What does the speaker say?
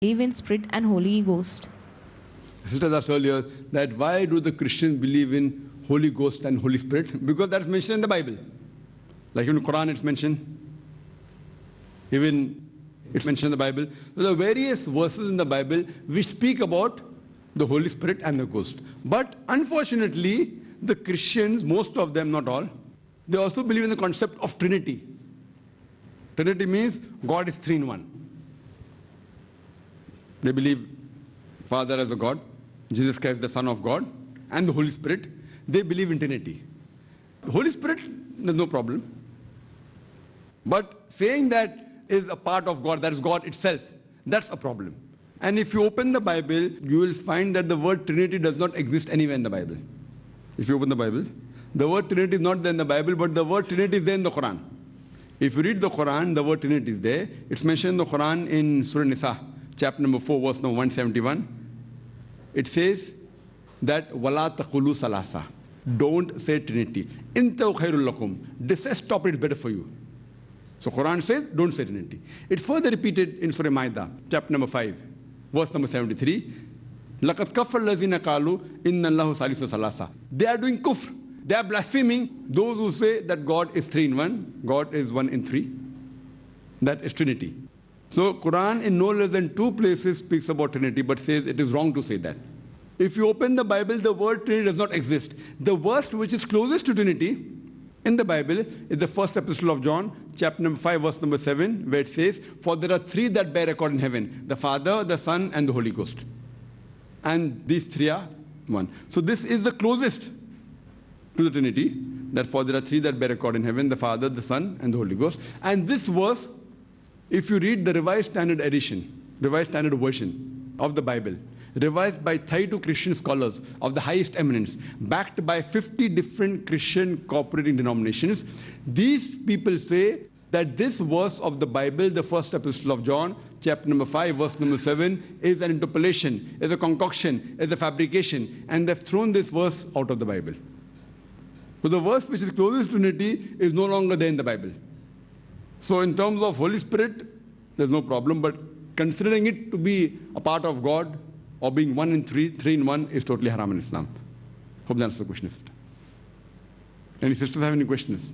believe in Spirit and Holy Ghost. Sister asked earlier that why do the Christians believe in Holy Ghost and Holy Spirit? Because that's mentioned in the Bible. Like in the Quran it's mentioned. Even it's mentioned in the Bible. There are various verses in the Bible which speak about the Holy Spirit and the Ghost. But unfortunately, the Christians, most of them, not all, they also believe in the concept of Trinity. Trinity means God is three in one. They believe Father as a God, Jesus Christ the Son of God, and the Holy Spirit. They believe in Trinity. The Holy Spirit, there's no problem. But saying that is a part of God, that is God itself, that's a problem. And if you open the Bible, you will find that the word Trinity does not exist anywhere in the Bible. If you open the Bible, the word Trinity is not there in the Bible, but the word Trinity is there in the Quran. If you read the Quran, the word Trinity is there. It's mentioned in the Quran in Surah Nisa, chapter number 4, verse number 171. It says that wala taqulu salasa. Don't say Trinity. Intahu khairul lakum. This says stop it, it's better for you. So Quran says don't say Trinity. It's further repeated in Surah Ma'idah, chapter number 5, verse number 73. لَقَدْ كَفَّرَ الَّذِينَ قَالُوا إِنَّ اللَّهُ ثَالِثُ ثَلَاثَةٍ. They are doing kufr. They are blaspheming those who say that God is three in one, God is one in three. That is Trinity. So Quran in no less than 2 places speaks about Trinity, but says it is wrong to say that. If you open the Bible, the word Trinity does not exist. The verse which is closest to Trinity in the Bible is the first epistle of John, chapter number 5, verse number 7, where it says, for there are 3 that bear record in heaven, the Father, the Son, and the Holy Ghost. And these 3 are one. So this is the closest to the Trinity, that for there are 3 that bear record in heaven, the Father, the Son, and the Holy Ghost. And this verse, if you read the Revised Standard Edition, Revised Standard Version of the Bible, revised by 32 Christian scholars of the highest eminence, backed by 50 different Christian cooperating denominations, these people say that this verse of the Bible, the first epistle of John, chapter number 5, verse number 7, is an interpolation, is a concoction, is a fabrication, and they've thrown this verse out of the Bible. So the verse which is closest to Trinity is no longer there in the Bible. So in terms of Holy Spirit, there's no problem, but considering it to be a part of God, or being 1 in 3, 3 in 1, is totally haram in Islam. Hope that answers the question, sister. Any sisters have any questions?